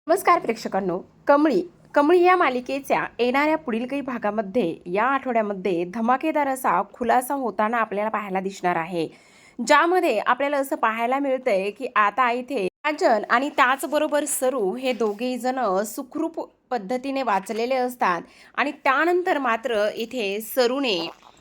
नमस्कार प्रेक्षकांनो. कमळी कमळी या मालिकेच्या येणाऱ्या पुढील काही भागामध्ये या आठवड्यामध्ये धमाकेदार असा खुलासा होताना आपल्याला पाहायला दिसणार आहे, ज्यामध्ये आपल्याला असं पाहायला मिळतंय की आता इथे राजन आणि त्याचबरोबर सरू हे दोघेही जण सुखरूप पद्धतीने वाचलेले असतात आणि त्यानंतर मात्र इथे सरूने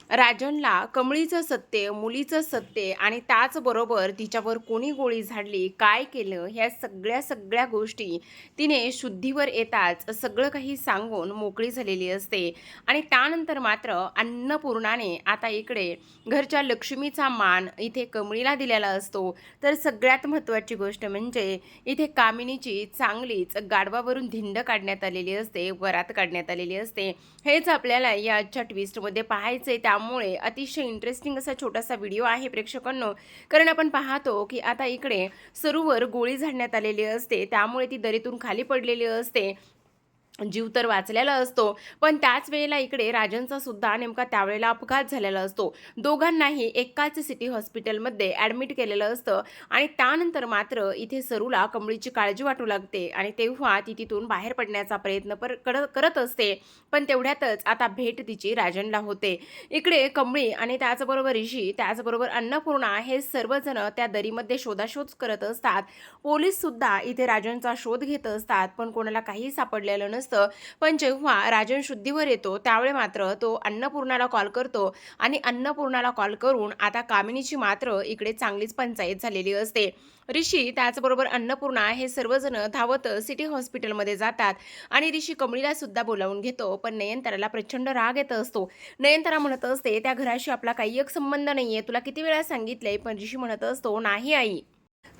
राजनला कमळीचं सत्य, मुलीचं सत्य आणि त्याचबरोबर तिच्यावर कोणी गोळी झाडली, काय केलं, ह्या सगळ्या गोष्टी तिने शुद्धीवर येताच सगळं काही सांगून मोकळी झालेली असते. आणि त्यानंतर मात्र अन्नपूर्णाने आता इकडे घरच्या लक्ष्मीचा मान इथे कमळीला दिलेला असतो. तर सगळ्यात महत्त्वाची गोष्ट म्हणजे इथे कामिनीची चांगलीच गाढवावरून धिंड काढण्यात आलेली असते, वरात काढण्यात आलेली असते. हेच आपल्याला या आजच्या ट्विस्टमध्ये पाहायचे. त्यामुळे अतिशय इंटरेस्टिंग असा छोटासा व्हिडिओ आहे प्रेक्षकांनो. कारण आपण पाहतो की आता इकडे सरूवर गोळी झाडण्यात आलेली असते, त्यामुळे ती दरीतून खाली पडलेली असते. जीव तर वाचलेला असतो, पण त्याच वेळेला इकडे राजनचा सुद्धा नेमका त्यावेळेला अपघात झालेला असतो. दोघांनाही एकाच सिटी हॉस्पिटलमध्ये ॲडमिट केलेलं असतं. आणि त्यानंतर मात्र इथे सरूला कमळीची काळजी वाटू लागते आणि तेव्हा ती तिथून बाहेर पडण्याचा प्रयत्न करत असते. पण तेवढ्यातच आता भेट तिची राजनला होते. इकडे कमळी आणि त्याचबरोबर ऋषी, त्याचबरोबर अन्नपूर्णा हे सर्वजण त्या दरीमध्ये शोधाशोध करत असतात. पोलीस सुद्धा इथे राजनचा शोध घेत असतात, पण कोणाला काही सापडलेलं नसतं. पण जेव्हा राजन शुद्धीवर येतो त्यावेळी मात्र तो अन्नपूर्णाला कॉल करतो आणि अन्नपूर्णाला कॉल करून आता कामिनीची मात्र इकडे चांगलीच पंचायत झालेली असते. ऋषी त्याचबरोबर अन्नपूर्णा हे सर्वजण धावत सिटी हॉस्पिटलमध्ये जातात आणि ऋषी कमळीला सुद्धा बोलावून घेतो. पण नयनताराला प्रचंड राग येत असतो. नयनतारा म्हणत असते, त्या घराशी आपला काही एक संबंध नाहीये, तुला किती वेळा सांगितलंय. पण ऋषी म्हणत असतो, नाही आई,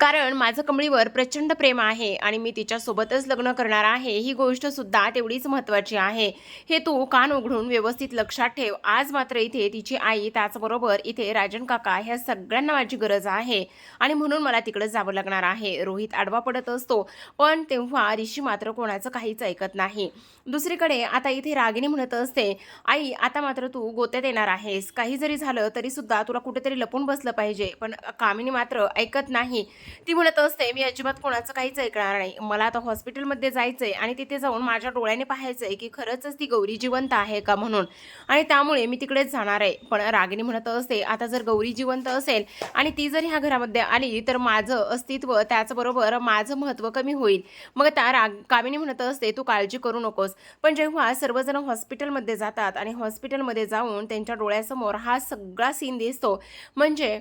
कारण माझं कमळीवर प्रचंड प्रेम आहे आणि मी तिच्यासोबतच लग्न करणार आहे, ही गोष्ट सुद्धा तेवढीच महत्त्वाची आहे. हे तू कान उघडून व्यवस्थित लक्षात ठेव. आज मात्र इथे तिची आई, त्याचबरोबर इथे राजन काका, ह्या सगळ्यांना माझी गरज आहे आणि म्हणून मला तिकडे जावं लागणार आहे. रोहित आडवा पडत असतो, पण तेव्हा ऋषी मात्र कोणाचं काहीच ऐकत नाही. दुसरीकडे आता इथे रागिनी म्हणत असते, आई आता मात्र तू गोत्यात येणार आहेस. काही जरी झालं तरी सुद्धा तुला कुठेतरी लपून बसलं पाहिजे. पण कामिनी मात्र ऐकत नाही. ती म्हणत असते, मी अजिबात कोणाचं काहीच ऐकणार नाही. मला आता हॉस्पिटलमध्ये जायचंय आणि तिथे जाऊन माझ्या डोळ्याने पाहायचंय की खरंच ती गौरी जिवंत आहे का म्हणून, आणि त्यामुळे मी तिकडेच जाणार आहे. पण रागिनी म्हणत असते, आता जर गौरी जिवंत असेल आणि ती जर ह्या घरामध्ये आली तर माझं अस्तित्व, त्याचबरोबर माझं महत्त्व कमी होईल. मग त्या कामिनी म्हणत असते, तू काळजी करू नकोस. पण जेव्हा सर्वजण हॉस्पिटलमध्ये जातात आणि हॉस्पिटलमध्ये जाऊन त्यांच्या डोळ्यासमोर हा सगळा सीन दिसतो, म्हणजे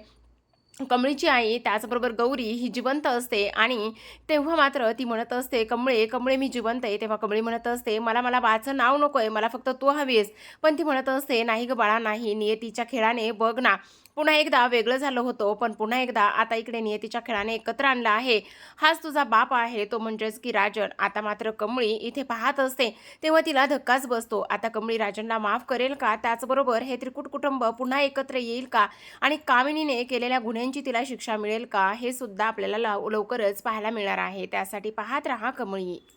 कमळीची आई त्याचबरोबर गौरी ही जिवंत असते. आणि तेव्हा मात्र ती म्हणत असते, कमळे कमळे मी जिवंत आहे. तेव्हा कमळी म्हणत असते, मला मला बाचं नाव नको आहे, मला फक्त तू हवी आहेस. पण ती म्हणत असते, नाही ग बाळा नाही, नियतीच्या खेळाने बघ ना, पुन्हा एकदा वेगळं झालं होतं, पण पुन्हा एकदा आता इकडे नियतीच्या खेळाने एकत्र आणलं आहे. हाच तुझा बाप आहे, तो म्हणजेच की राजन. आता मात्र कमळी इथे पाहत असते, तेव्हा तिला धक्काच बसतो. आता कमळी राजनला माफ करेल का? त्याचबरोबर हे त्रिकूट कुटुंब पुन्हा एकत्र येईल का? आणि कामिनीने केलेल्या गुन्ह्यांची तिला शिक्षा मिळेल का? हे सुद्धा आपल्याला लवकरच पाहायला मिळणार आहे. त्यासाठी पाहत रहा कमळी.